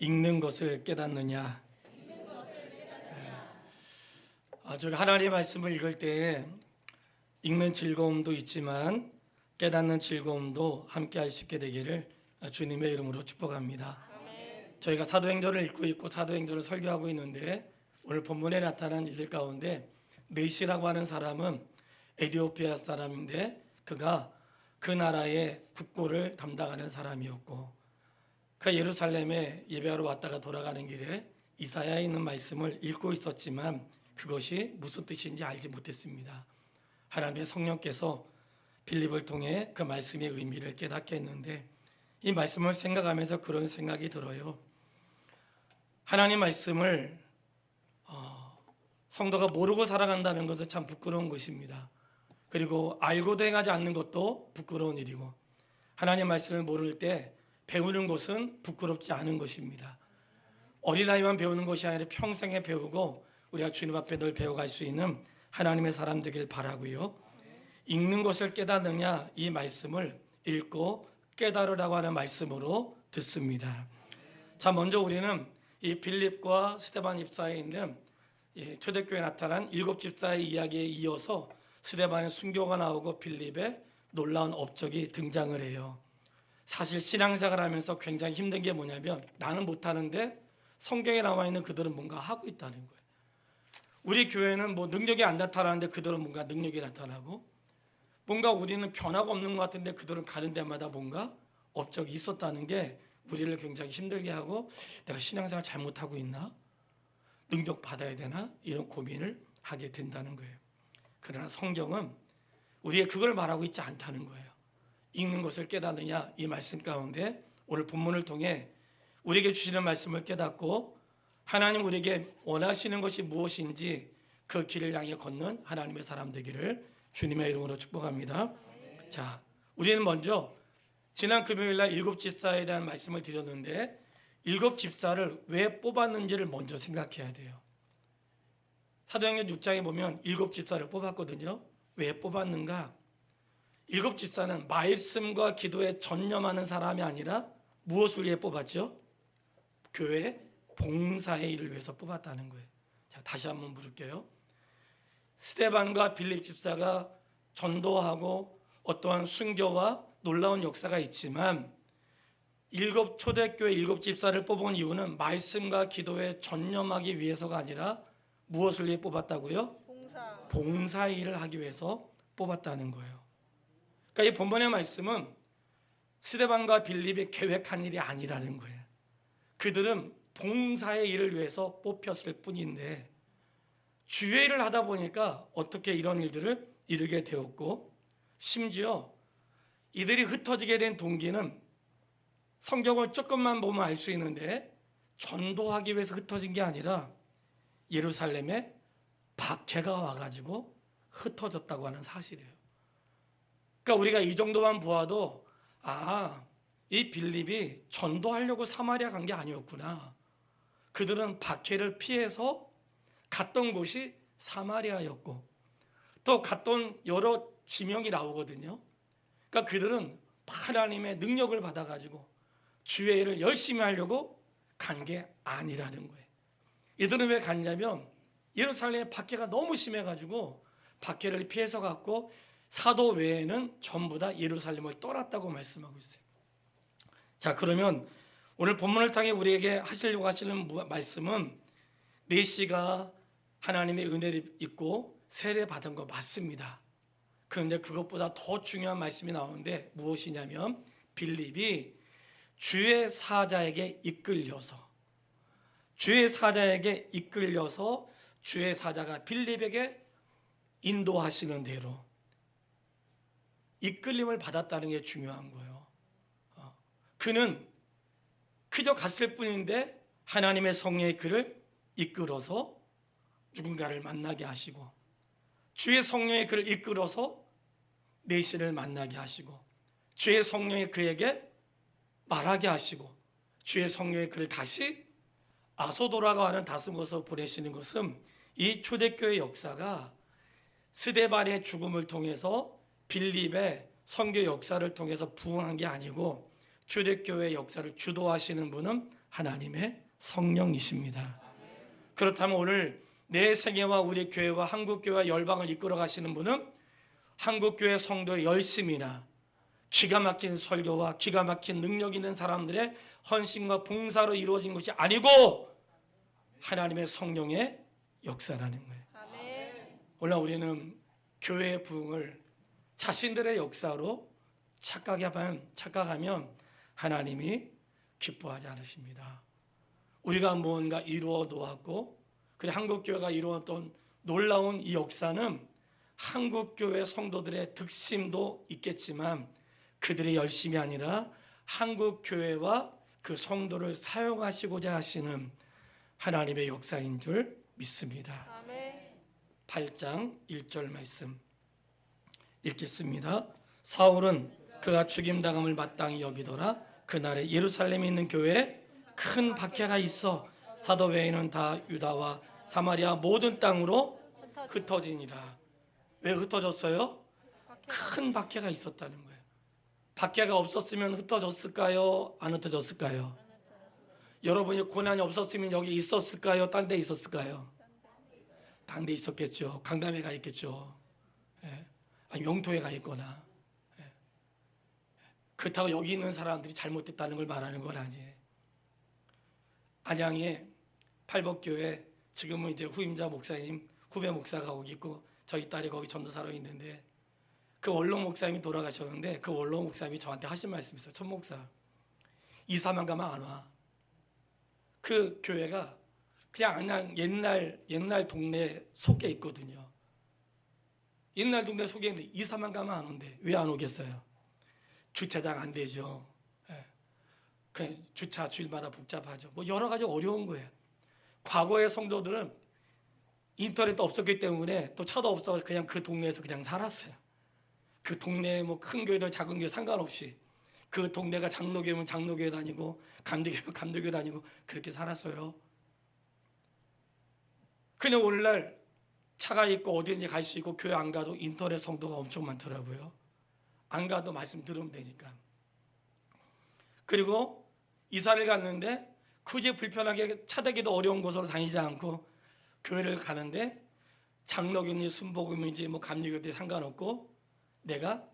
읽는 것을 깨닫느냐. 저가 하나님의 말씀을 읽을 때 읽는 즐거움도 있지만 깨닫는 즐거움도 함께 할 수 있게 되기를 주님의 이름으로 축복합니다. 저희가 사도행전을 읽고 있고 사도행전을 설교하고 있는데 오늘 본문에 나타난 일들 가운데 네시라고 하는 사람은 에티오피아 사람인데 그가 그 나라의 국고를 담당하는 사람이었고 그 예루살렘에 예배하러 왔다가 돌아가는 길에 이사야에 있는 말씀을 읽고 있었지만 그것이 무슨 뜻인지 알지 못했습니다. 하나님의 성령께서 빌립을 통해 그 말씀의 의미를 깨닫게 했는데 이 말씀을 생각하면서 그런 생각이 들어요. 하나님 말씀을 성도가 모르고 살아간다는 것은 참 부끄러운 것입니다. 그리고 알고도 행하지 않는 것도 부끄러운 일이고 하나님 말씀을 모를 때 배우는 것은 부끄럽지 않은 것입니다. 어린아이만 배우는 것이 아니라 평생에 배우고 우리가 주님 앞에 늘 배워갈 수 있는 하나님의 사람 되길 바라고요. 읽는 것을 깨닫느냐 이 말씀을 읽고 깨달으라고 하는 말씀으로 듣습니다. 자, 먼저 우리는 이 빌립과 스데반 집사에 있는 초대교회에 나타난 7집사의 이야기에 이어서 스데반의 순교가 나오고 빌립의 놀라운 업적이 등장을 해요. 사실 신앙생활 하면서 굉장히 힘든 게 뭐냐면 나는 못하는데 성경에 나와 있는 그들은 뭔가 하고 있다는 거예요. 우리 교회는 뭐 능력이 안 나타나는데 그들은 뭔가 능력이 나타나고 뭔가 우리는 변화가 없는 것 같은데 그들은 가는 데마다 뭔가 업적이 있었다는 게 우리를 굉장히 힘들게 하고 내가 신앙생활 잘못하고 있나? 능력 받아야 되나? 이런 고민을 하게 된다는 거예요. 그러나 성경은 우리의 그걸 말하고 있지 않다는 거예요. 읽는 것을 깨닫느냐 이 말씀 가운데 오늘 본문을 통해 우리에게 주시는 말씀을 깨닫고 하나님 우리에게 원하시는 것이 무엇인지 그 길을 향해 걷는 하나님의 사람 되기를 주님의 이름으로 축복합니다. 자, 우리는 먼저 지난 금요일날 7집사에 대한 말씀을 드렸는데 7집사를 왜 뽑았는지를 먼저 생각해야 돼요. 사도행전 6장에 보면 7집사를 뽑았거든요. 왜 뽑았는가? 7집사는 말씀과 기도에 전념하는 사람이 아니라 무엇을 위해 뽑았죠? 교회 봉사의 일을 위해서 뽑았다는 거예요. 자, 다시 한번 물을게요. 스데반과 빌립 집사가 전도하고 어떠한 순교와 놀라운 역사가 있지만 초대교회 7집사를 뽑은 이유는 말씀과 기도에 전념하기 위해서가 아니라 무엇을 위해 뽑았다고요? 봉사 일을 하기 위해서 뽑았다는 거예요. 그러니까 이 본문의 말씀은 스데반과 빌립이 계획한 일이 아니라는 거예요. 그들은 봉사의 일을 위해서 뽑혔을 뿐인데 주의 일을 하다 보니까 어떻게 이런 일들을 이루게 되었고 심지어 이들이 흩어지게 된 동기는 성경을 조금만 보면 알 수 있는데 전도하기 위해서 흩어진 게 아니라 예루살렘에 박해가 와가지고 흩어졌다고 하는 사실이에요. 그러니까 우리가 이 정도만 보아도 이 빌립이 전도하려고 사마리아 간 게 아니었구나. 그들은 박해를 피해서 갔던 곳이 사마리아였고 또 갔던 여러 지명이 나오거든요. 그러니까 그들은 하나님의 능력을 받아가지고 주의 일을 열심히 하려고 간 게 아니라는 거예요. 이들은 왜 갔냐면 예루살렘의 박해가 너무 심해가지고 박해를 피해서 갔고 사도 외에는 전부 다 예루살렘을 떠났다고 말씀하고 있어요. 자, 그러면 오늘 본문을 통해 우리에게 하시려고 하시는 말씀은 네시가 하나님의 은혜를 입고 세례 받은 거 맞습니다. 그런데 그것보다 더 중요한 말씀이 나오는데 무엇이냐면 빌립이 주의 사자에게 이끌려서 주의 사자가 빌립에게 인도하시는 대로 이끌림을 받았다는 게 중요한 거예요. 그는 그저 갔을 뿐인데 하나님의 성령의 그를 이끌어서 누군가를 만나게 하시고 주의 성령의 그를 이끌어서 네시를 만나게 하시고 주의 성령의 그에게 말하게 하시고 주의 성령의 그를 다시 아소도라고 하는 다스곳으로 보내시는 것은 이 초대교회 역사가 스데반의 죽음을 통해서 빌립의 선교 역사를 통해서 부흥한 게 아니고 초대교회 역사를 주도하시는 분은 하나님의 성령이십니다. 그렇다면 오늘 내 생애와 우리 교회와 한국교회와 열방을 이끌어 가시는 분은 한국교회 성도의 열심이나 기가 막힌 설교와 기가 막힌 능력 있는 사람들의 헌신과 봉사로 이루어진 것이 아니고 하나님의 성령의 역사라는 거예요. 오늘 우리는 교회의 부흥을 자신들의 역사로 착각하면 하나님이 기뻐하지 않으십니다. 우리가 무언가 이루어 놓았고 그리고 한국교회가 이루었던 놀라운 이 역사는 한국교회 성도들의 득심도 있겠지만 그들의 열심이 아니라 한국교회와 그 성도를 사용하시고자 하시는 하나님의 역사인 줄 믿습니다. 8장 1절 말씀 읽겠습니다. 사울은 그가 죽임당함을 마땅히 여기더라. 그날에 예루살렘에 있는 교회에 큰 박해가 있어 사도 외에는 다 유다와 사마리아 모든 땅으로 흩어지니라. 왜 흩어졌어요? 큰 박해가 있었다는 거예요. 박해가 없었으면 흩어졌을까요? 안 흩어졌을까요? 여러분이 고난이 없었으면 여기 있었을까요? 딴 데 있었을까요? 딴 데 있었겠죠. 강남에 가 있겠죠. 아니 영토에 가 있거나. 그렇다고 여기 있는 사람들이 잘못됐다는 걸 말하는 건 아니에요. 안양에 팔복교회 지금은 이제 후임자 목사님 후배 목사가 거기 있고 저희 딸이 거기 전도사로 있는데 그 원로 목사님이 돌아가셨는데 그 원로 목사님이 저한테 하신 말씀이 있어요. 천 목사 이사만 가면 안 와. 그 교회가 그냥 옛날 동네 속에 있거든요. 옛날 동네 속에 있는데 이사만 가면 안 온대. 왜 안 오겠어요? 주차장 안 되죠. 그 주차 주일마다 복잡하죠. 뭐 여러 가지 어려운 거예요. 과거의 성도들은 인터넷도 없었기 때문에 또 차도 없어 그냥 그 동네에서 그냥 살았어요. 그 동네에 뭐 큰 교회든 작은 교회 상관없이 그 동네가 장로교회면 장로교회 다니고 감리교회면 감리교회 다니고 그렇게 살았어요. 근데 오늘날 차가 있고 어디든지 갈 수 있고 교회 안 가도 인터넷 성도가 엄청 많더라고요. 안 가도 말씀 들으면 되니까. 그리고 이사를 갔는데 굳이 불편하게 차대기도 어려운 곳으로 다니지 않고 교회를 가는데 장로교인지 순복음인지 뭐 감리교인지 상관없고 내가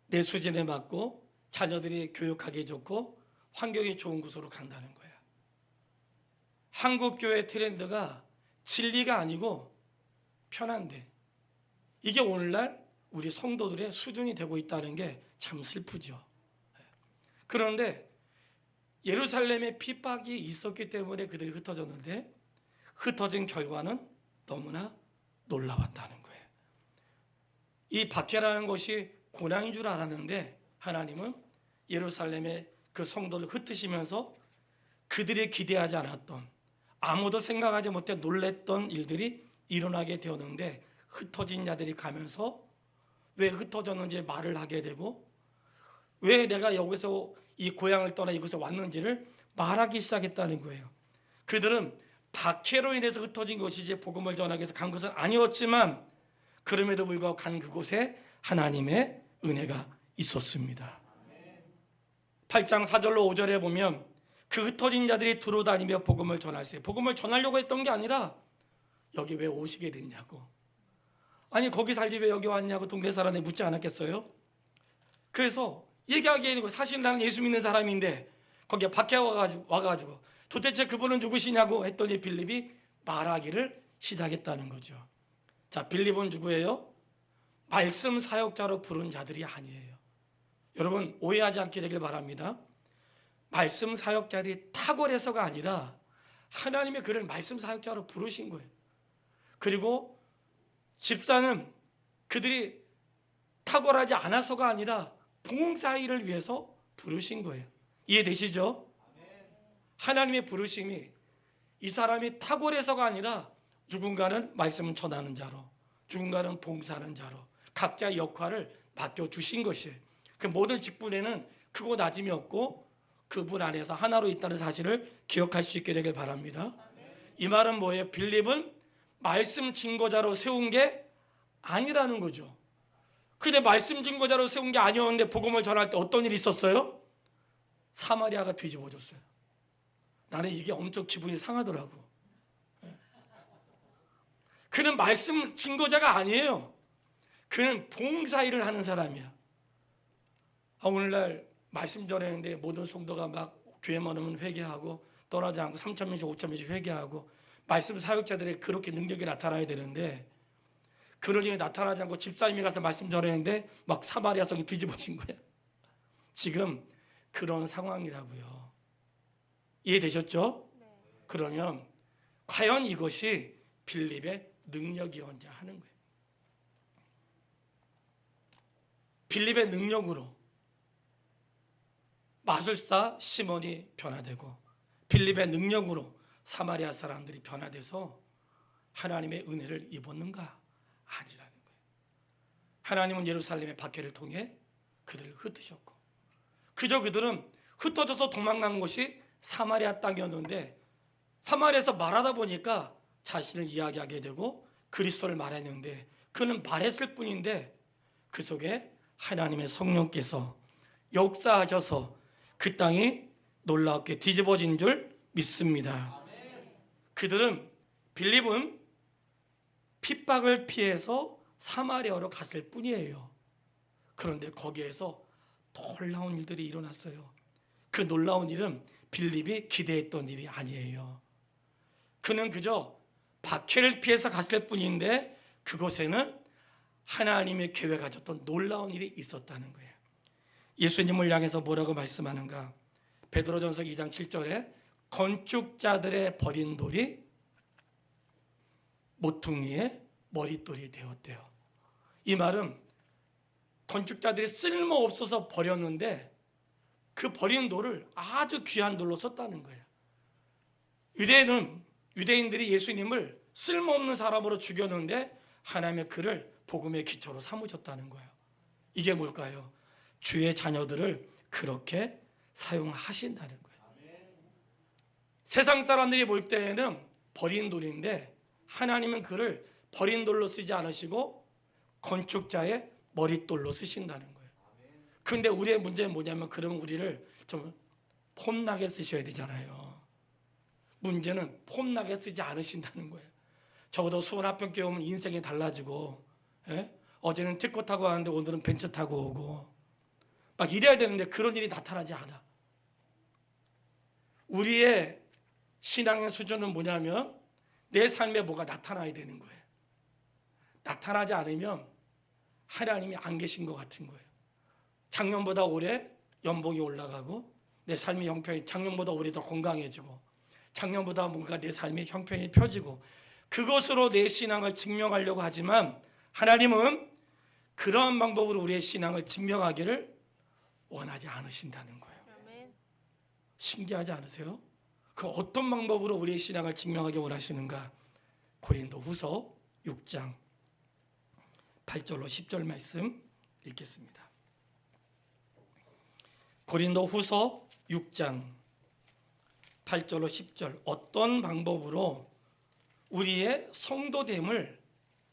내 수준에 맞고 자녀들이 교육하기 좋고 환경이 좋은 곳으로 간다는 거야. 한국교회 트렌드가 진리가 아니고 편한데 이게 오늘날 우리 성도들의 수준이 되고 있다는 게 참 슬프죠. 그런데 예루살렘에 핍박이 있었기 때문에 그들이 흩어졌는데 흩어진 결과는 너무나 놀라웠다는 거예요. 이 박해라는 것이 고난인 줄 알았는데 하나님은 예루살렘의 그 성도를 흩으시면서 그들이 기대하지 않았던 아무도 생각하지 못해 놀랬던 일들이 일어나게 되었는데 흩어진 자들이 가면서 왜 흩어졌는지 말을 하게 되고 왜 내가 여기서 이 고향을 떠나 이곳에 왔는지를 말하기 시작했다는 거예요. 그들은 박해로 인해서 흩어진 것이지 복음을 전하기 위해서 간 것은 아니었지만 그럼에도 불구하고 간 그곳에 하나님의 은혜가 있었습니다. 8장 4절로 5절에 보면 그 흩어진 자들이 두루 다니며 복음을 전하세요. 복음을 전하려고 했던 게 아니라 여기 왜 오시게 됐냐고. 아니 거기 살지 왜 여기 왔냐고 동네 사람이 묻지 않았겠어요? 그래서 얘기하기에는 사실 나는 예수 믿는 사람인데 거기에 박해가 와가지고 도대체 그분은 누구시냐고 했더니 빌립이 말하기를 시작했다는 거죠. 자, 빌립은 누구예요? 말씀 사역자로 부른 자들이 아니에요. 여러분 오해하지 않게 되길 바랍니다. 말씀 사역자들이 탁월해서가 아니라 하나님의 그를 말씀 사역자로 부르신 거예요. 그리고 집사는 그들이 탁월하지 않아서가 아니라 봉사일을 위해서 부르신 거예요. 이해되시죠? 하나님의 부르심이 이 사람이 탁월해서가 아니라 누군가는 말씀을 전하는 자로, 누군가는 봉사하는 자로 각자의 역할을 맡겨주신 것이에요. 그 모든 직분에는 크고 낮음이 없고 그분 안에서 하나로 있다는 사실을 기억할 수 있게 되길 바랍니다. 이 말은 뭐예요? 빌립은 말씀 증거자로 세운 게 아니라는 거죠. 근데 말씀 증거자로 세운 게 아니었는데 복음을 전할 때 어떤 일이 있었어요? 사마리아가 뒤집어졌어요. 나는 이게 엄청 기분이 상하더라고. 그는 말씀 증거자가 아니에요. 그는 봉사일을 하는 사람이야. 오늘날 말씀 전했는데 모든 성도가 막 교회만 오면 회개하고 떠나지 않고 3,000명씩 5,000명씩 회개하고 말씀 사역자들의 그렇게 능력이 나타나야 되는데 그런 일이 나타나지 않고 집사님이 가서 말씀 전했는데 막 사마리아 성이 뒤집어진 거야. 지금 그런 상황이라고요. 이해되셨죠? 네. 그러면 과연 이것이 빌립의 능력이었는지 하는 거예요. 빌립의 능력으로 마술사 시몬이 변화되고 빌립의 능력으로 사마리아 사람들이 변화돼서 하나님의 은혜를 입었는가? 아니라는 거예요. 하나님은 예루살렘의 박해를 통해 그들을 흩으셨고 그저 그들은 흩어져서 도망간 곳이 사마리아 땅이었는데 사마리아에서 말하다 보니까 자신을 이야기하게 되고 그리스도를 말했는데 그는 말했을 뿐인데 그 속에 하나님의 성령께서 역사하셔서 그 땅이 놀랍게 뒤집어진 줄 믿습니다. 그들은 빌립은 핍박을 피해서 사마리아로 갔을 뿐이에요. 그런데 거기에서 놀라운 일들이 일어났어요. 그 놀라운 일은 빌립이 기대했던 일이 아니에요. 그는 그저 박해를 피해서 갔을 뿐인데 그곳에는 하나님의 계획 가졌던 놀라운 일이 있었다는 거예요. 예수님을 향해서 뭐라고 말씀하는가? 베드로전서 2장 7절에 건축자들의 버린 돌이 모퉁이의 머릿돌이 되었대요. 이 말은 건축자들이 쓸모없어서 버렸는데 그 버린 돌을 아주 귀한 돌로 썼다는 거예요. 유대인들이 예수님을 쓸모없는 사람으로 죽였는데 하나님의 그를 복음의 기초로 삼으셨다는 거예요. 이게 뭘까요? 주의 자녀들을 그렇게 사용하신다는 거예요. 세상 사람들이 볼 때에는 버린 돌인데 하나님은 그를 버린 돌로 쓰지 않으시고 건축자의 머릿돌로 쓰신다는 거예요. 그런데 우리의 문제는 뭐냐면 그러면 우리를 좀 폼나게 쓰셔야 되잖아요. 문제는 폼나게 쓰지 않으신다는 거예요. 적어도 수원합병교회 오면 인생이 달라지고 어제는 티코 타고 왔는데 오늘은 벤츠 타고 오고 막 이래야 되는데 그런 일이 나타나지 않아. 우리의 신앙의 수준은 뭐냐면 내 삶에 뭐가 나타나야 되는 거예요. 나타나지 않으면 하나님이 안 계신 것 같은 거예요. 작년보다 올해 연봉이 올라가고 내 삶의 형편이 작년보다 올해 더 건강해지고 작년보다 뭔가 내 삶의 형편이 펴지고 그것으로 내 신앙을 증명하려고 하지만 하나님은 그러한 방법으로 우리의 신앙을 증명하기를 원하지 않으신다는 거예요. 아멘. 신기하지 않으세요? 그 어떤 방법으로 우리의 신앙을 증명하기 원하시는가? 고린도후서 6장 8절로 10절 말씀 읽겠습니다. 고린도후서 6장 8절로 10절 어떤 방법으로 우리의 성도됨을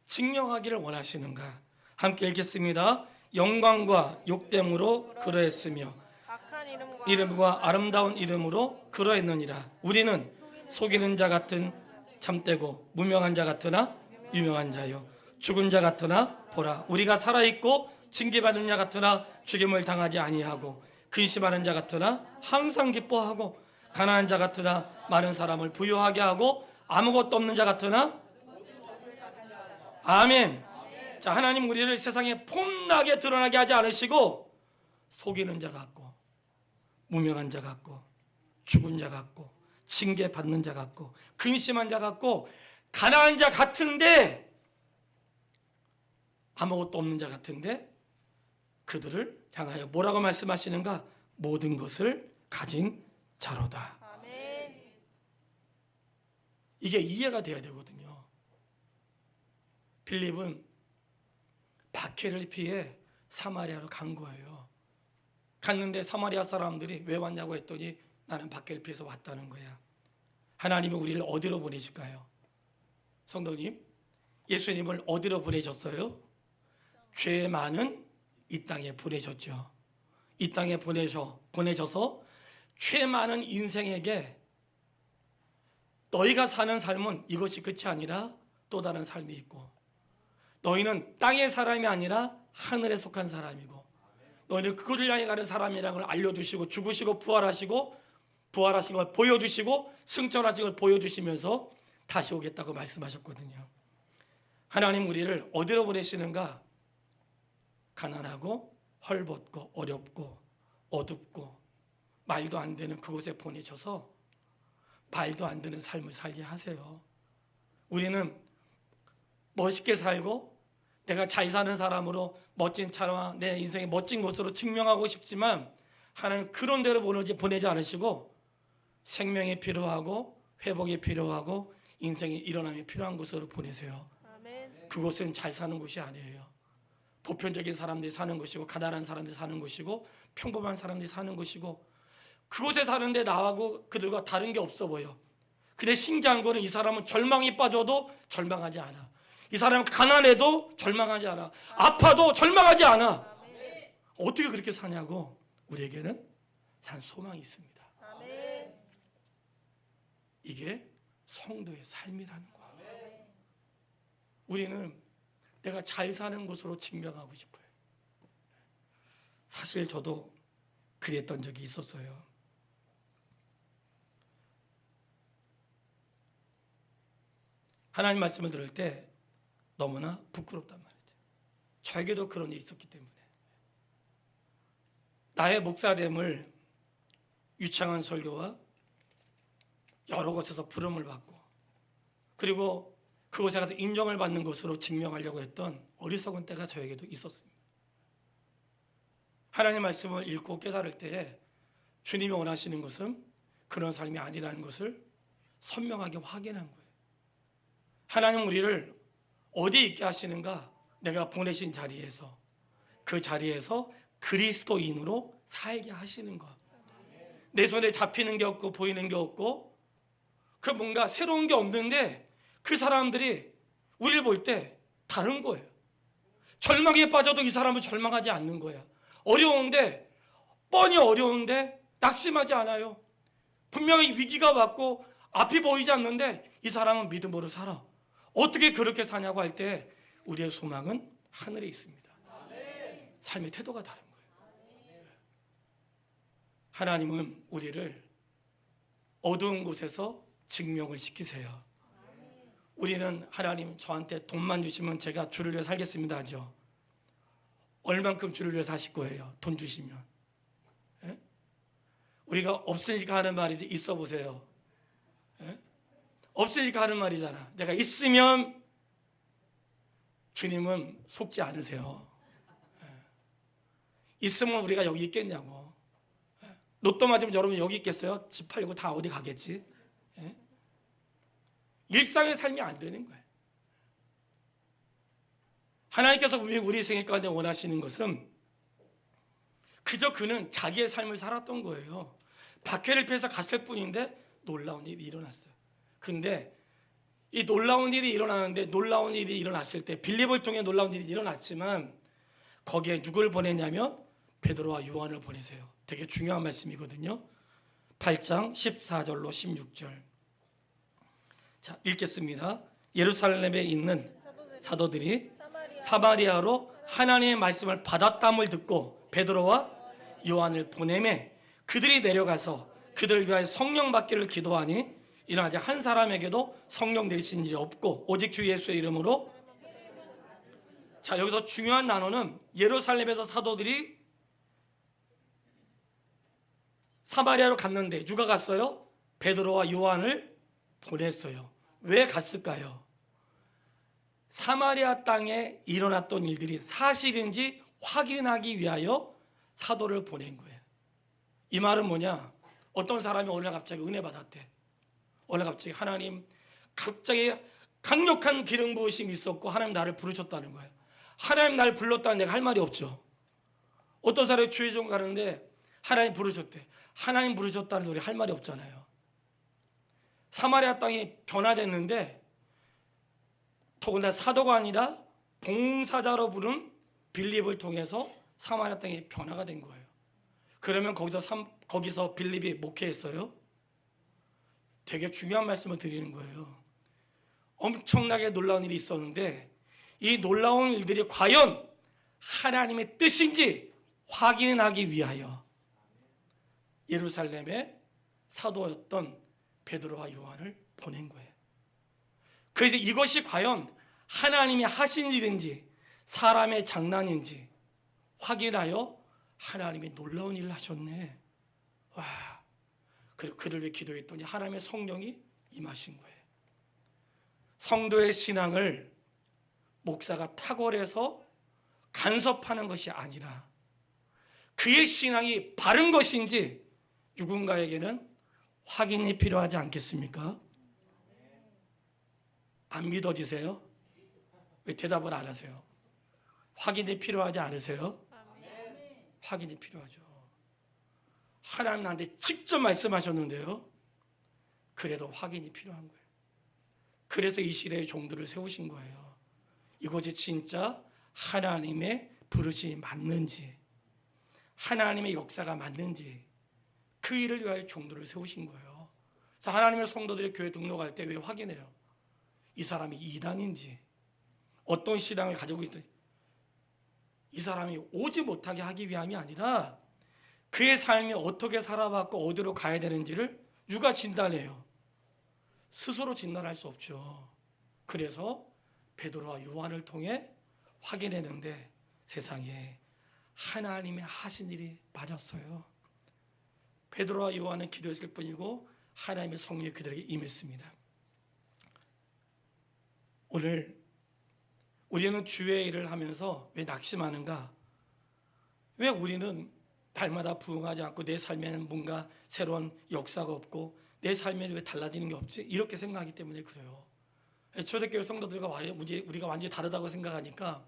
증명하기를 원하시는가? 함께 읽겠습니다. 영광과 욕됨으로 그러했으며 악한 이름과 아름다운 이름으로 그러했느니라. 우리는 속이는 자 같은 참되고 무명한 자 같으나 유명한 자요 죽은 자 같으나 보라 우리가 살아있고 징계받는 자 같으나 죽임을 당하지 아니하고 근심하는 자 같으나 항상 기뻐하고 가난한 자 같으나 많은 사람을 부유하게 하고 아무것도 없는 자 같으나 아멘. 자, 하나님 우리를 세상에 폼나게 드러나게 하지 않으시고 속이는 자 같고 무명한 자 같고 죽은 자 같고 징계받는 자 같고 근심한 자 같고 가난한 자 같은데 아무것도 없는 자 같은데 그들을 향하여 뭐라고 말씀하시는가? 모든 것을 가진 자로다. 아멘. 이게 이해가 돼야 되거든요. 빌립은 박해를 피해 사마리아로 간 거예요. 갔는데 사마리아 사람들이 왜 왔냐고 했더니 나는 박해를 피해서 왔다는 거야. 하나님이 우리를 어디로 보내실까요? 성도님, 예수님을 어디로 보내셨어요? 죄 많은 이 땅에 보내셨죠. 이 땅에 보내셔서 죄 많은 인생에게 너희가 사는 삶은 이것이 끝이 아니라 또 다른 삶이 있고, 너희는 땅의 사람이 아니라 하늘에 속한 사람이고, 너희는 그것을 향해 가는 사람이라는 걸 알려주시고, 죽으시고 부활하신 걸 보여주시고, 승천하신 걸 보여주시면서 다시 오겠다고 말씀하셨거든요. 하나님 우리를 어디로 보내시는가? 가난하고 헐벗고 어렵고 어둡고 말도 안 되는 그곳에 보내셔서 말도 안 되는 삶을 살게 하세요. 우리는 멋있게 살고 내가 잘 사는 사람으로 멋진 차와 내 인생의 멋진 곳으로 증명하고 싶지만, 하나님 그런 데로 보내지 않으시고 생명이 필요하고 회복이 필요하고 인생의 일어남이 필요한 곳으로 보내세요. 아멘. 그곳은 잘 사는 곳이 아니에요. 보편적인 사람들이 사는 곳이고, 가난한 사람들이 사는 곳이고, 평범한 사람들이 사는 곳이고, 그곳에 사는데 나하고 그들과 다른 게 없어 보여. 근데 신기한 거는 이 사람은 절망이 빠져도 절망하지 않아. 이 사람은 가난해도 절망하지 않아. 아파도 절망하지 않아. 어떻게 그렇게 사냐고. 우리에게는 산 소망이 있습니다. 아멘. 이게 성도의 삶이라는 거야. 우리는 내가 잘 사는 곳으로 증명하고 싶어요. 사실 저도 그랬던 적이 있었어요. 하나님 말씀을 들을 때 너무나 부끄럽단 말이죠. 저에게도 그런 일이 있었기 때문에. 나의 목사됨을 유창한 설교와 여러 곳에서 부름을 받고, 그리고 그곳에 가서 인정을 받는 것으로 증명하려고 했던 어리석은 때가 저에게도 있었습니다. 하나님의 말씀을 읽고 깨달을 때에 주님이 원하시는 것은 그런 삶이 아니라는 것을 선명하게 확인한 거예요. 하나님 우리를 어디에 있게 하시는가? 내가 보내신 자리에서, 그 자리에서 그리스도인으로 살게 하시는 것. 내 손에 잡히는 게 없고 보이는 게 없고 그 뭔가 새로운 게 없는데, 그 사람들이 우리를 볼 때 다른 거예요. 절망에 빠져도 이 사람은 절망하지 않는 거야. 어려운데, 뻔히 어려운데 낙심하지 않아요. 분명히 위기가 왔고 앞이 보이지 않는데 이 사람은 믿음으로 살아. 어떻게 그렇게 사냐고 할 때 우리의 소망은 하늘에 있습니다. 삶의 태도가 다른 거예요. 하나님은 우리를 어두운 곳에서 증명을 시키세요. 우리는 하나님 저한테 돈만 주시면 제가 주를 위해 살겠습니다 하죠. 얼만큼 주를 위해 사실 거예요? 돈 주시면. 예? 우리가 없으니까 하는 말이지, 있어 보세요. 예? 없으니까 하는 말이잖아. 내가 있으면 주님은 속지 않으세요. 예. 있으면 우리가 여기 있겠냐고. 예. 로또 맞으면 여러분 여기 있겠어요? 집 팔고 다 어디 가겠지? 예? 일상의 삶이 안 되는 거예요. 하나님께서 우리 생애 가운데 원하시는 것은 그저 그는 자기의 삶을 살았던 거예요. 박해를 피해서 갔을 뿐인데 놀라운 일이 일어났어요. 그런데 이 놀라운 일이 일어나는데, 놀라운 일이 일어났을 때 빌립을 통해 놀라운 일이 일어났지만 거기에 누굴 보내냐면 베드로와 요한을 보내세요. 되게 중요한 말씀이거든요. 8장 14절로 16절. 자, 읽겠습니다. 예루살렘에 있는 사도들이 사마리아로 하나님의 말씀을 받았담을 듣고 베드로와 요한을 보내매 그들이 내려가서 그들을 위하여 성령 받기를 기도하니 이는 아직 한 사람에게도 성령 내리신 일이 없고 오직 주 예수의 이름으로. 자, 여기서 중요한 단어는 예루살렘에서 사도들이 사마리아로 갔는데 누가 갔어요? 베드로와 요한을 보냈어요. 왜 갔을까요? 사마리아 땅에 일어났던 일들이 사실인지 확인하기 위하여 사도를 보낸 거예요. 이 말은 뭐냐? 어떤 사람이 어느 날 갑자기 은혜 받았대. 어느 날 갑자기 하나님 갑자기 강력한 기름 부으심이 있었고 하나님 나를 부르셨다는 거예요. 하나님 나를 불렀다는 내가 할 말이 없죠. 어떤 사람이 주의종 가는데 하나님 부르셨대. 하나님 부르셨다는 우리 할 말이 없잖아요. 사마리아 땅이 변화됐는데 더군다나 사도가 아니라 봉사자로 부른 빌립을 통해서 사마리아 땅이 변화가 된 거예요. 그러면 거기서 빌립이 목회했어요. 되게 중요한 말씀을 드리는 거예요. 엄청나게 놀라운 일이 있었는데 이 놀라운 일들이 과연 하나님의 뜻인지 확인하기 위하여 예루살렘에 사도였던 베드로와 요한을 보낸 거예요. 그래서 이것이 과연 하나님이 하신 일인지 사람의 장난인지 확인하여 하나님이 놀라운 일을 하셨네. 와. 그리고 그를 위해 기도했더니 하나님의 성령이 임하신 거예요. 성도의 신앙을 목사가 탁월해서 간섭하는 것이 아니라 그의 신앙이 바른 것인지 누군가에게는 확인이 필요하지 않겠습니까? 안 믿어지세요? 왜 대답을 안 하세요? 확인이 필요하지 않으세요? 확인이 필요하죠. 하나님 나한테 직접 말씀하셨는데요. 그래도 확인이 필요한 거예요. 그래서 이 시대의 종들을 세우신 거예요. 이것이 진짜 하나님의 부르심이 맞는지, 하나님의 역사가 맞는지 그 일을 위하여 종들을 세우신 거예요. 그래서 하나님의 성도들이 교회 등록할 때 왜 확인해요? 이 사람이 이단인지, 어떤 신앙을 가지고 있는지, 이 사람이 오지 못하게 하기 위함이 아니라 그의 삶이 어떻게 살아왔고 어디로 가야 되는지를 누가 진단해요? 스스로 진단할 수 없죠. 그래서 베드로와 요한을 통해 확인했는데 세상에 하나님의 하신 일이 맞았어요. 베드로와 요한은 기도했을 뿐이고 하나님의 성령이 그들에게 임했습니다. 오늘 우리는 주의 일을 하면서 왜 낙심하는가? 왜 우리는 날마다 부응하지 않고 내 삶에는 뭔가 새로운 역사가 없고 내 삶에는 왜 달라지는 게 없지? 이렇게 생각하기 때문에 그래요. 초대교회 성도들과 우리가 완전히 다르다고 생각하니까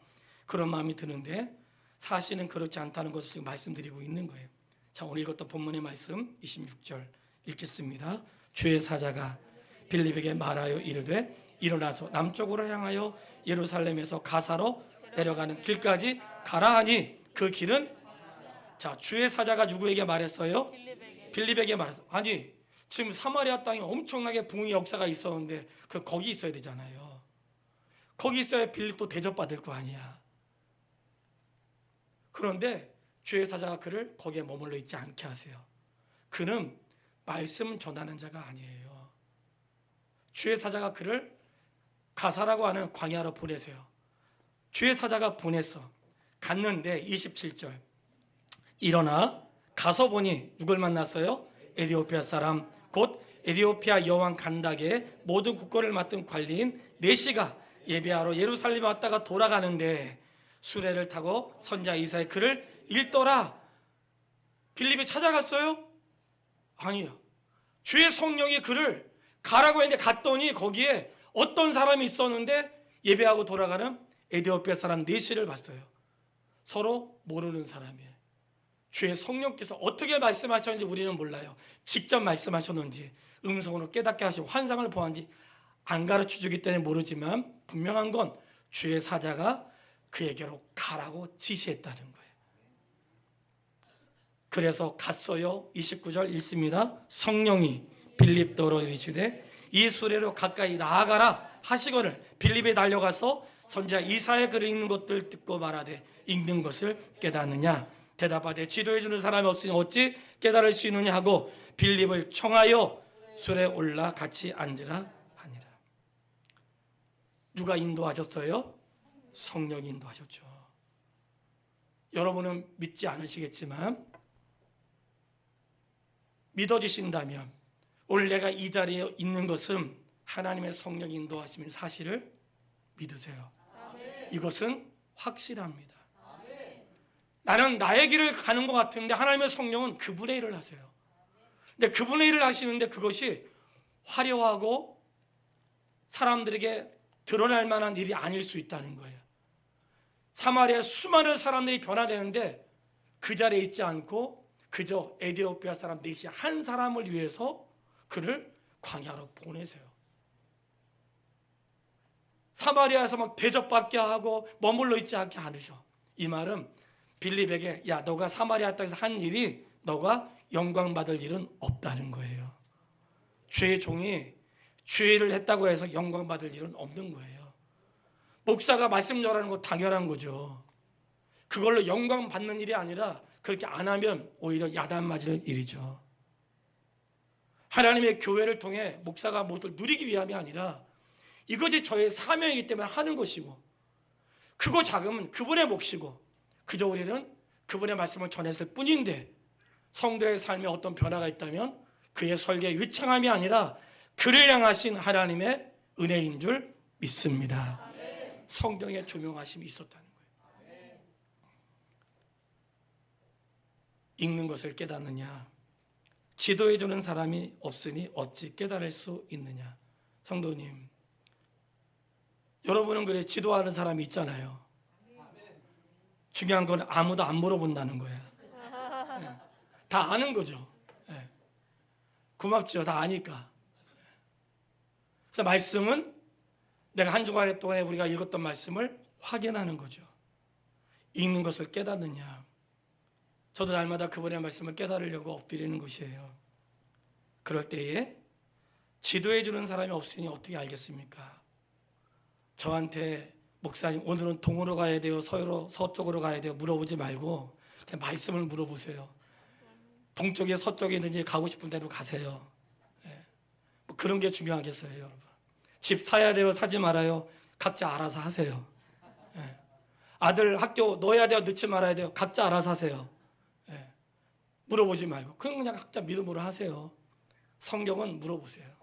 그런 마음이 드는데 사실은 그렇지 않다는 것을 지금 말씀드리고 있는 거예요. 자, 오늘 읽었던 본문의 말씀 26절 읽겠습니다. 주의 사자가 빌립에게 말하여 이르되 일어나서 남쪽으로 향하여 예루살렘에서 가사로 내려가는 길까지 가라 하니 그 길은, 자, 주의 사자가 누구에게 말했어요? 빌립에게 말했어요. 아니 지금 사마리아 땅에 엄청나게 부흥의 역사가 있었는데 거기 있어야 되잖아요. 거기 있어야 빌립도 대접받을 거 아니야. 그런데 주의 사자가 그를 거기에 머물러 있지 않게 하세요. 그는 말씀 전하는 자가 아니에요. 주의 사자가 그를 가사라고 하는 광야로 보내세요. 주의 사자가 보냈어. 갔는데 27절 일어나 가서 보니 누굴 만났어요? 에디오피아 사람 곧 에디오피아 여왕 간닥의 모든 국거를 맡은 관리인 네시가 예배하러 예루살렘에 왔다가 돌아가는데 수레를 타고 선지자 이사야 그를 읽더라. 빌립이 찾아갔어요? 아니요. 주의 성령이 그를 가라고 했는데 갔더니 거기에 어떤 사람이 있었는데 예배하고 돌아가는 에디오피아 사람 네시를 봤어요. 서로 모르는 사람이에요. 주의 성령께서 어떻게 말씀하셨는지 우리는 몰라요. 직접 말씀하셨는지 음성으로 깨닫게 하시고 환상을 보았는지 안 가르쳐주기 때문에 모르지만 분명한 건 주의 사자가 그에게로 가라고 지시했다는 거예요. 그래서 갔어요. 29절 읽습니다. 성령이 빌립더러 이르시되 이 수레로 가까이 나아가라 하시거늘 빌립이 달려가서 선지자 이사야 글을 읽는 것들 듣고 말하되 읽는 것을 깨닫느냐? 대답하되 지도해 주는 사람이 없으니 어찌 깨달을 수 있느냐 하고 빌립을 청하여 수레에 올라 같이 앉으라 하니라. 누가 인도하셨어요? 성령이 인도하셨죠. 여러분은 믿지 않으시겠지만 믿어지신다면 오늘 내가 이 자리에 있는 것은 하나님의 성령이 인도하시는 사실을 믿으세요. 이것은 확실합니다. 나는 나의 길을 가는 것 같은데 하나님의 성령은 그분의 일을 하세요. 근데 그분의 일을 하시는데 그것이 화려하고 사람들에게 드러날 만한 일이 아닐 수 있다는 거예요. 사마리아 수많은 사람들이 변화되는데 그 자리에 있지 않고 그저 에디오피아 사람 넷이 한 사람을 위해서 그를 광야로 보내세요. 사마리아에서 막 대접받게 하고 머물러 있지 않게 하셔. 이 말은 빌립에게 야 너가 사마리아 땅에서 한 일이 너가 영광받을 일은 없다는 거예요. 죄의 종이 죄를 했다고 해서 영광 받을 일은 없는 거예요. 목사가 말씀 전하는 거 당연한 거죠. 그걸로 영광 받는 일이 아니라 그렇게 안 하면 오히려 야단 맞을 일이죠. 하나님의 교회를 통해 목사가 무엇을 누리기 위함이 아니라 이것이 저의 사명이기 때문에 하는 것이고, 크고 작으면 그분의 몫이고, 그저 우리는 그분의 말씀을 전했을 뿐인데, 성도의 삶에 어떤 변화가 있다면 그의 설계의 유창함이 아니라 그를 향하신 하나님의 은혜인 줄 믿습니다. 아멘. 성경의 조명하심이 있었다는 거예요. 아멘. 읽는 것을 깨닫느냐, 지도해 주는 사람이 없으니 어찌 깨달을 수 있느냐. 성도님, 여러분은 그래 지도하는 사람이 있잖아요. 중요한 건 아무도 안 물어본다는 거야. 다 아는 거죠. 고맙죠. 다 아니까. 그래서 말씀은 내가 한 주간 동안에 우리가 읽었던 말씀을 확인하는 거죠. 읽는 것을 깨닫느냐. 저도 날마다 그분의 말씀을 깨달으려고 엎드리는 것이에요. 그럴 때에 지도해 주는 사람이 없으니 어떻게 알겠습니까? 저한테 목사님 오늘은 동으로 가야 돼요, 서쪽으로 가야 돼요 물어보지 말고 그냥 말씀을 물어보세요. 동쪽에 서쪽이든지 가고 싶은 대로 가세요. 뭐 그런 게 중요하겠어요, 여러분. 집 사야 돼요, 사지 말아요, 각자 알아서 하세요. 아들 학교 넣어야 돼요, 넣지 말아야 돼요, 각자 알아서 하세요. 물어보지 말고 그냥 각자 믿음으로 하세요. 성경은 물어보세요.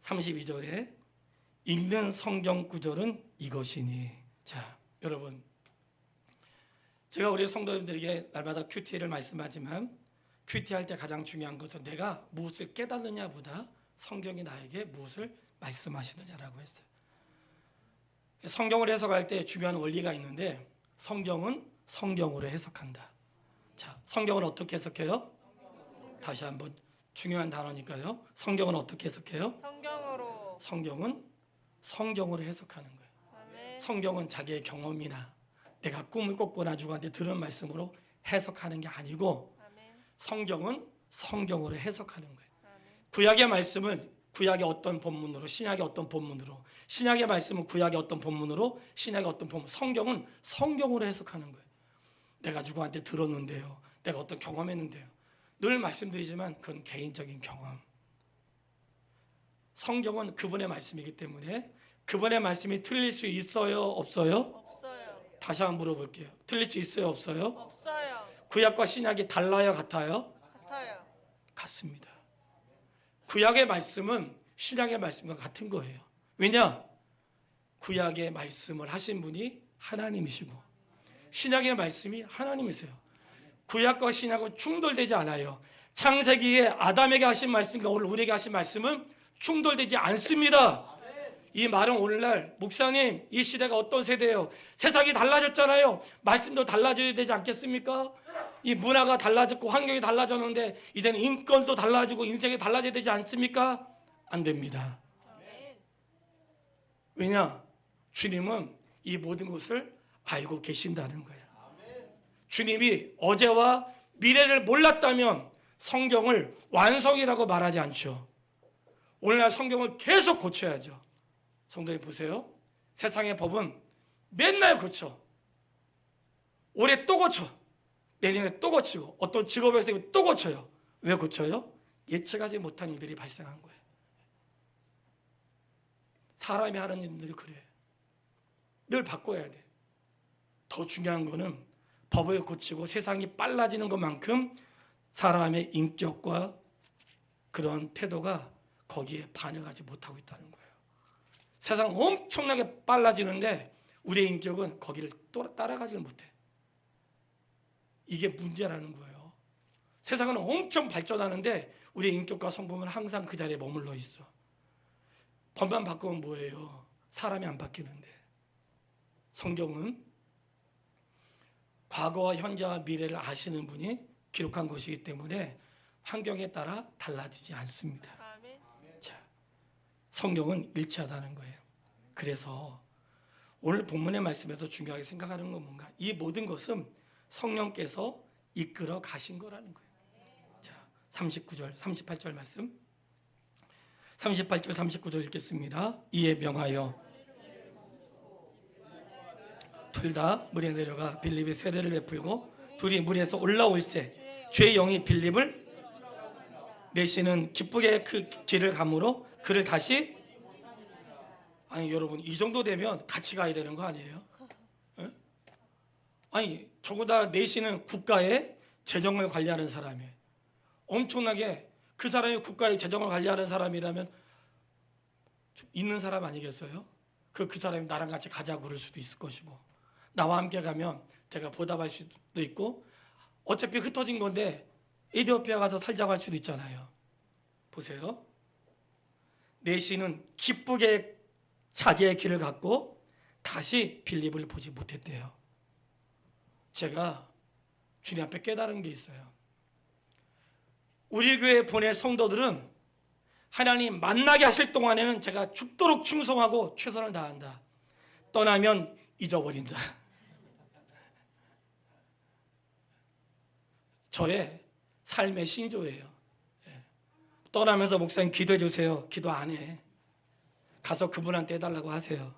(32절에) 읽는 성경 구절은 이것이니. 자, 여러분, 제가 우리 성도님들에게 날마다 큐티를 말씀하지만 큐티할 때 가장 중요한 것은 내가 무엇을 깨닫느냐보다 성경이 나에게 무엇을 말씀하시느냐라고 했어요. 성경을 해석할 때 중요한 원리가 있는데 성경은 성경으로 해석한다. 자, 성경을 어떻게 해석해요? 다시 한번 중요한 단어니까요. 성경은 어떻게 해석해요? 성경으로. 성경은 성경으로 해석하는 거예요. 아멘. 성경은 자기의 경험이나 내가 꿈을 꿨고 나중에 들은 말씀으로 해석하는 게 아니고 아멘. 성경은 성경으로 해석하는 거예요. 아멘. 구약의 말씀을 구약의 어떤 본문으로, 신약의 어떤 본문으로, 신약의 말씀은 구약의 어떤 본문으로, 신약의 어떤 본문, 성경은 성경으로 해석하는 거예요. 내가 누구한테 들었는데요, 내가 어떤 경험했는데요. 늘 말씀드리지만 그건 개인적인 경험. 성경은 그분의 말씀이기 때문에 그분의 말씀이 틀릴 수 있어요, 없어요? 없어요. 다시 한번 물어볼게요. 틀릴 수 있어요, 없어요? 없어요. 구약과 신약이 달라요, 같아요? 같아요. 같습니다. 구약의 말씀은 신약의 말씀과 같은 거예요. 왜냐? 구약의 말씀을 하신 분이 하나님이시고 신약의 말씀이 하나님이세요. 구약과 신약은 충돌되지 않아요. 창세기에 아담에게 하신 말씀과 오늘 우리에게 하신 말씀은 충돌되지 않습니다. 이 말은 오늘날 목사님 이 시대가 어떤 세대예요? 세상이 달라졌잖아요. 말씀도 달라져야 되지 않겠습니까? 이 문화가 달라졌고 환경이 달라졌는데 이제는 인권도 달라지고 인생이 달라져야 되지 않습니까? 안 됩니다. 왜냐? 주님은 이 모든 것을 알고 계신다는 거예요. 주님이 어제와 미래를 몰랐다면 성경을 완성이라고 말하지 않죠. 오늘날 성경을 계속 고쳐야죠. 성도님 보세요. 세상의 법은 맨날 고쳐. 올해 또 고쳐. 내년에 또 고치고 어떤 직업에서 또 고쳐요. 왜 고쳐요? 예측하지 못한 일들이 발생한 거예요. 사람이 하는 일들이 그래요. 늘 바꿔야 돼. 더 중요한 거는 법을 고치고 세상이 빨라지는 것만큼 사람의 인격과 그런 태도가 거기에 반응하지 못하고 있다는 거예요. 세상은 엄청나게 빨라지는데 우리의 인격은 거기를 따라가지를 못해. 이게 문제라는 거예요. 세상은 엄청 발전하는데 우리의 인격과 성품은 항상 그 자리에 머물러 있어. 법만 바꾸면 뭐예요? 사람이 안 바뀌는데. 성경은 과거와 현재와 미래를 아시는 분이 기록한 것이기 때문에 환경에 따라 달라지지 않습니다. 아멘. 자, 성경은 일치하다는 거예요. 그래서 오늘 본문의 말씀에서 중요하게 생각하는 건 뭔가? 이 모든 것은 성령께서 이끌어 가신 거라는 거예요. 자, 39절, 38절 말씀. 38절, 39절 읽겠습니다. 이에 명하여 둘 다 물에 내려가 빌립이 세례를 베풀고 둘이 물에서 올라올세 죄의 영이 빌립을 내시는 기쁘게 그 길을 가므로 그를 다시 아니 여러분 이 정도 되면 같이 가야 되는 거 아니에요? 에? 아니 저보다 내시는 국가의 재정을 관리하는 사람이에요. 엄청나게 그 사람이 국가의 재정을 관리하는 사람이라면 있는 사람 아니겠어요? 그 사람이 나랑 같이 가자고 그럴 수도 있을 것이고 나와 함께 가면 제가 보답할 수도 있고 어차피 흩어진 건데 에티오피아 가서 살자고 할 수도 있잖아요. 보세요. 내시는 기쁘게 자기의 길을 갖고 다시 빌립을 보지 못했대요. 제가 주님 앞에 깨달은 게 있어요. 우리 교회 보낼 성도들은 하나님 만나게 하실 동안에는 제가 죽도록 충성하고 최선을 다한다. 떠나면 잊어버린다. 저의 삶의 신조예요. 떠나면서 목사님 기도해 주세요. 기도 안 해. 가서 그분한테 해달라고 하세요.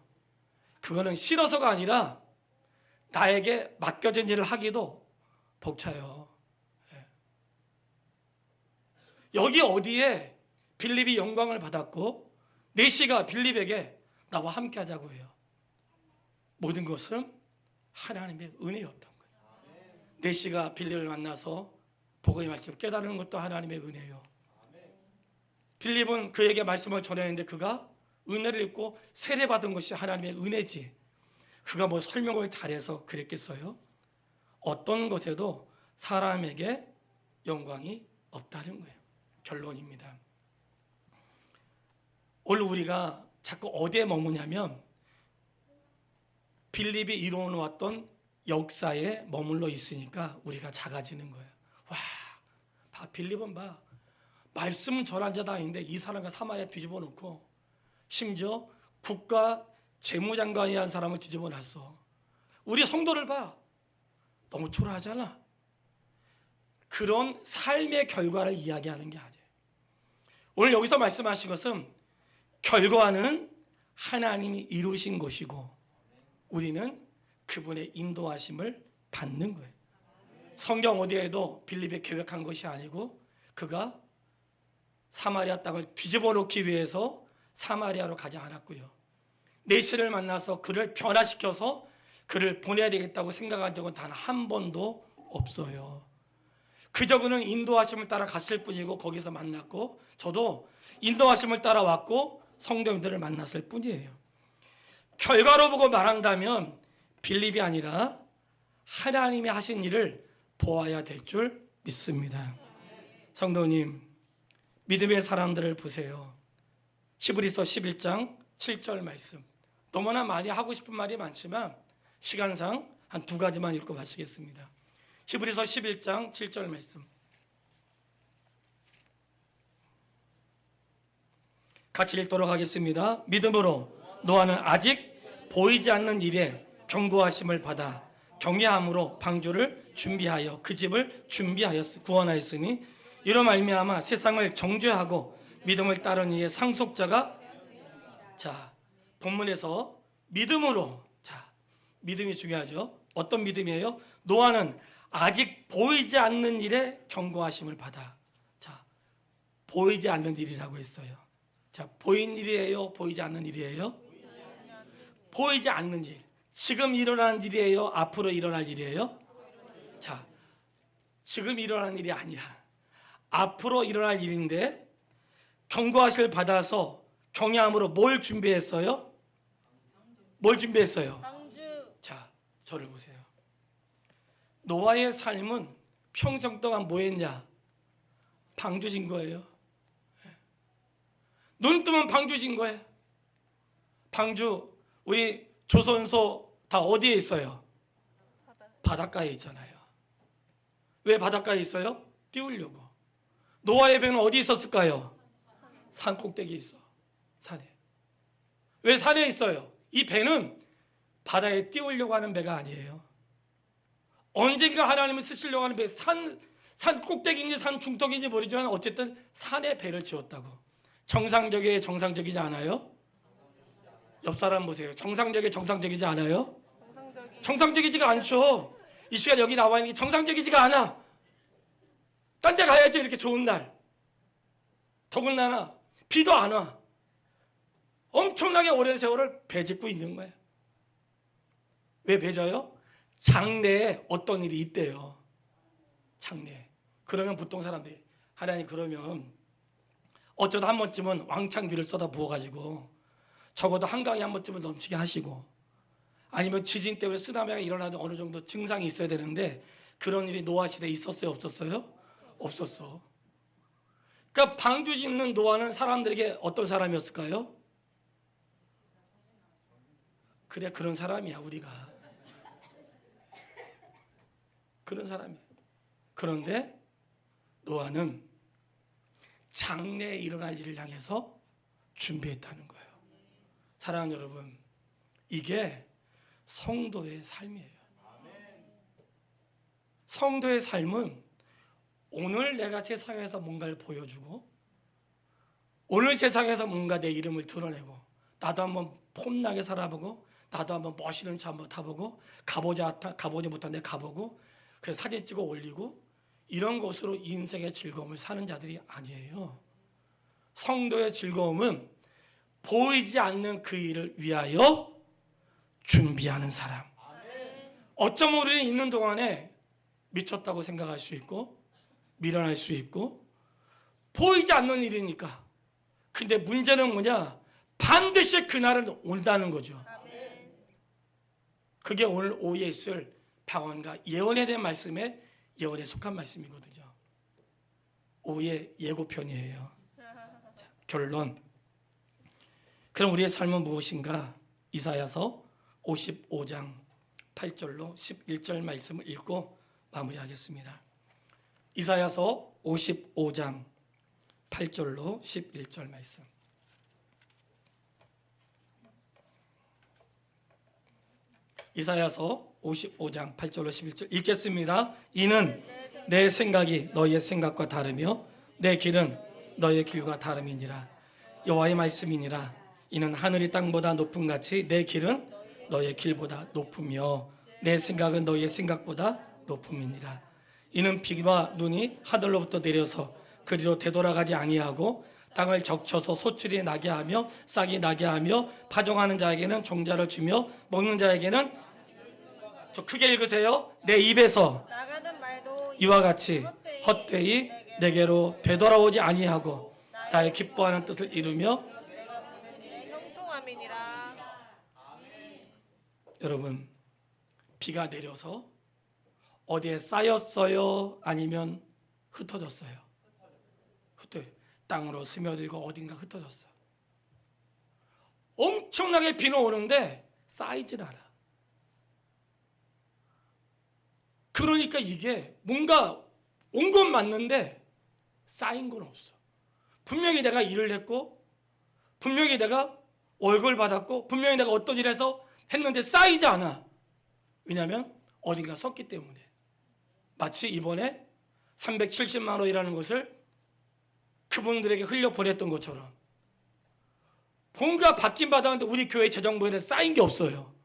그거는 싫어서가 아니라 나에게 맡겨진 일을 하기도 벅차요. 여기 어디에 빌립이 영광을 받았고 내시가 빌립에게 나와 함께 하자고 해요. 모든 것은 하나님의 은혜였던 거예요. 내시가 빌립을 만나서 복음의 말씀을 깨달은 것도 하나님의 은혜예요. 빌립은 그에게 말씀을 전했는데 그가 은혜를 입고 세례받은 것이 하나님의 은혜지. 그가 뭐 설명을 잘해서 그랬겠어요? 어떤 것에도 사람에게 영광이 없다는 거예요. 결론입니다. 오늘 우리가 자꾸 어디에 머무냐면 빌립이 이루어놓았던 역사에 머물러 있으니까 우리가 작아지는 거예요. 와, 봐, 빌립은 봐. 말씀 전한 자도 아닌데 이 사람과 사마리아 뒤집어 놓고 심지어 국가 재무장관이라는 사람을 뒤집어 놨어. 우리 성도를 봐. 너무 초라하잖아. 그런 삶의 결과를 이야기하는 게 아니에요. 오늘 여기서 말씀하신 것은 결과는 하나님이 이루신 것이고 우리는 그분의 인도하심을 받는 거예요. 성경 어디에도 빌립이 계획한 것이 아니고 그가 사마리아 땅을 뒤집어 놓기 위해서 사마리아로 가지 않았고요. 내시를 만나서 그를 변화시켜서 그를 보내야 되겠다고 생각한 적은 단 한 번도 없어요. 그저 그는 인도하심을 따라 갔을 뿐이고 거기서 만났고 저도 인도하심을 따라왔고 성도님들을 만났을 뿐이에요. 결과로 보고 말한다면 빌립이 아니라 하나님이 하신 일을 보아야 될 줄 믿습니다. 성도님, 믿음의 사람들을 보세요. 히브리서 11장 7절 말씀. 너무나 많이 하고 싶은 말이 많지만 시간상 한 두 가지만 읽고 마치겠습니다. 히브리서 11장 7절 말씀. 같이 읽도록 하겠습니다. 믿음으로 노아는 아직 보이지 않는 일에 경고하심을 받아 경외함으로 방주를 준비하여 그 집을 구원하였으니 이로 말미암아 세상을 정죄하고 믿음을 따른 이의 상속자가 자 본문에서 믿음으로 자 믿음이 중요하죠. 어떤 믿음이에요? 노아는 아직 보이지 않는 일에 경고하심을 받아 자 보이지 않는 일이라고 했어요. 자 보이는 일이에요? 보이지 않는 일이에요? 보이지 않는 일. 지금 일어나는 일이에요? 앞으로 일어날 일이에요? 자 지금 일어나는 일이 아니야. 앞으로 일어날 일인데 경고하심을 받아서 경외함으로 뭘 준비했어요? 뭘 준비했어요? 방주. 자, 저를 보세요. 노아의 삶은 평생 동안 뭐 했냐? 방주신 거예요. 눈 뜨면 방주신 거예요. 방주, 우리 조선소 다 어디에 있어요? 바닷가에 있잖아요. 왜 바닷가에 있어요? 띄우려고. 노아의 배는 어디 있었을까요? 산 꼭대기에 있어. 산에. 왜 산에 있어요? 이 배는 바다에 띄우려고 하는 배가 아니에요. 언젠가 하나님을 쓰시려고 하는 배, 산 꼭대기인지 산 중턱인지 모르지만 어쨌든 산에 배를 지었다고. 정상적이지 않아요? 옆 사람 보세요. 정상적이지 않아요? 정상적이지가 않죠. 이 시간 여기 나와 있는 게 정상적이지가 않아. 딴 데 가야죠. 이렇게 좋은 날. 더군다나 비도 안 와. 엄청나게 오랜 세월을 배 짓고 있는 거예요. 왜 배 져요? 장래에 어떤 일이 있대요. 장래. 그러면 보통 사람들이 하나님 그러면 어쩌다 한 번쯤은 왕창 비를 쏟아 부어가지고 적어도 한강에 한 번쯤은 넘치게 하시고 아니면 지진 때문에 쓰나미가 일어나도 어느 정도 증상이 있어야 되는데 그런 일이 노아 시대에 있었어요? 없었어요? 없었어. 그러니까 방주 짓는 노아는 사람들에게 어떤 사람이었을까요? 그래 그런 사람이야 우리가. 그런 사람이야. 그런데 노아는 장래에 일어날 일을 향해서 준비했다는 거예요. 사랑하는 여러분, 이게 성도의 삶이에요. 성도의 삶은 오늘 내가 세상에서 뭔가를 보여주고 오늘 세상에서 뭔가 내 이름을 드러내고 나도 한번 폼나게 살아보고 나도 한번 멋있는 차 한번 타보고 가보지 못한 데 가보고 그래서 사진 찍어 올리고 이런 것으로 인생의 즐거움을 사는 자들이 아니에요. 성도의 즐거움은 보이지 않는 그 일을 위하여 준비하는 사람. 어쩌면 우리는 있는 동안에 미쳤다고 생각할 수 있고 미련할 수 있고 보이지 않는 일이니까. 근데 문제는 뭐냐? 반드시 그날은 온다는 거죠. 그게 오늘 오후에 있을 방언과 예언에 대한 말씀에 예언에 속한 말씀이거든요. 오후의 예고편이에요. 자, 결론. 그럼 우리의 삶은 무엇인가? 이사야서 55장 8절로 11절 말씀을 읽고 마무리하겠습니다. 이사야서 55장 8절로 11절 말씀. 이사야서 55장 8절로 11절 읽겠습니다. 이는 내 생각이 너희의 생각과 다르며 내 길은 너희의 길과 다름이니라. 여호와의 말씀이니라. 이는 하늘이 땅보다 높음 같이 내 길은 너희의 길보다 높으며 내 생각은 너희의 생각보다 높음이니라. 이는 비와 눈이 하늘로부터 내려서 그리로 되돌아가지 아니하고 땅을 적셔서 소출이 나게 하며 싹이 나게 하며 파종하는 자에게는 종자를 주며 먹는 자에게는, 저 크게 읽으세요. 내 입에서 나가는 말도 이와 같이 헛되이 내게로 되돌아오지 아니하고 나의 기뻐하는 뜻을 이루며. 형통함이니라. 여러분, 비가 내려서 어디에 쌓였어요? 아니면 흩어졌어요? 땅으로 스며들고 어딘가 흩어졌어. 엄청나게 비는 오는데 쌓이질 않아. 그러니까 이게 뭔가 온 건 맞는데 쌓인 건 없어. 분명히 내가 일을 했고 분명히 내가 월급을 받았고 분명히 내가 어떤 일을 해서 했는데 쌓이지 않아. 왜냐하면 어딘가 썼기 때문에. 마치 이번에 370만 원이라는 것을 그분들에게 흘려보냈던 것처럼 뭔가 받긴 받았는데 우리 교회 재정부에는 쌓인 게 없어요.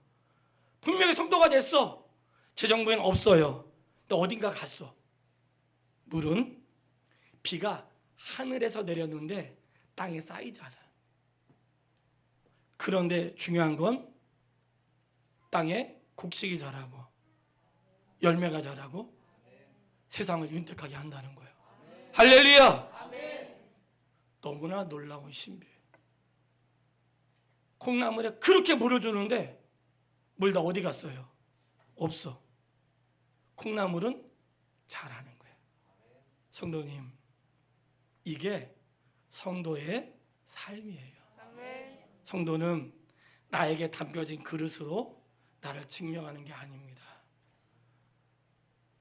분명히 성도가 됐어. 재정부에는 없어요. 근데 어딘가 갔어. 물은 비가 하늘에서 내렸는데 땅에 쌓이지 않아. 그런데 중요한 건 땅에 곡식이 자라고 열매가 자라고 세상을 윤택하게 한다는 거예요. 할렐루야! 너무나 놀라운 신비예요. 콩나물에 그렇게 물을 주는데 물 다 어디 갔어요? 없어. 콩나물은 자라는 거예요. 성도님, 이게 성도의 삶이에요. 아멘. 성도는 나에게 담겨진 그릇으로 나를 증명하는 게 아닙니다.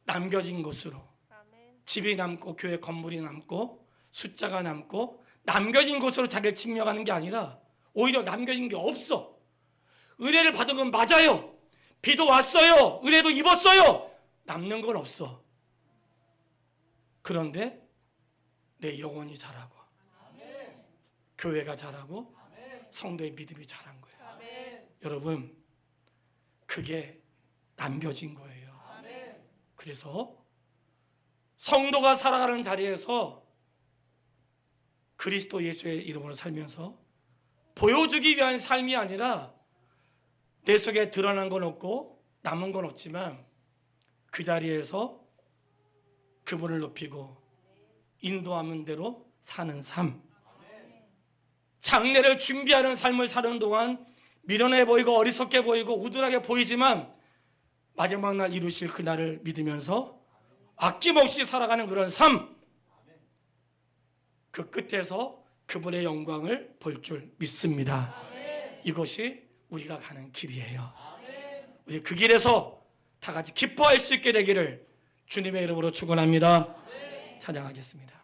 남겨진 것으로, 아멘. 집이 남고 교회 건물이 남고 숫자가 남고 남겨진 것으로 자기를 증명하는 게 아니라 오히려 남겨진 게 없어. 은혜를 받은 건 맞아요. 비도 왔어요. 은혜도 입었어요. 남는 건 없어. 그런데 내 영혼이 자라고, 교회가 자라고, 성도의 믿음이 자란 거야. 여러분, 그게 남겨진 거예요. 그래서 성도가 살아가는 자리에서 그리스도 예수의 이름으로 살면서 보여주기 위한 삶이 아니라 내 속에 드러난 건 없고 남은 건 없지만 그 자리에서 그분을 높이고 인도하는 대로 사는 삶, 장례를 준비하는 삶을 사는 동안 미련해 보이고 어리석게 보이고 우둔하게 보이지만 마지막 날 이루실 그날을 믿으면서 아낌없이 살아가는 그런 삶, 그 끝에서 그분의 영광을 볼 줄 믿습니다. 이것이 우리가 가는 길이에요. 우리 그 길에서 다 같이 기뻐할 수 있게 되기를 주님의 이름으로 축원합니다. 찬양하겠습니다.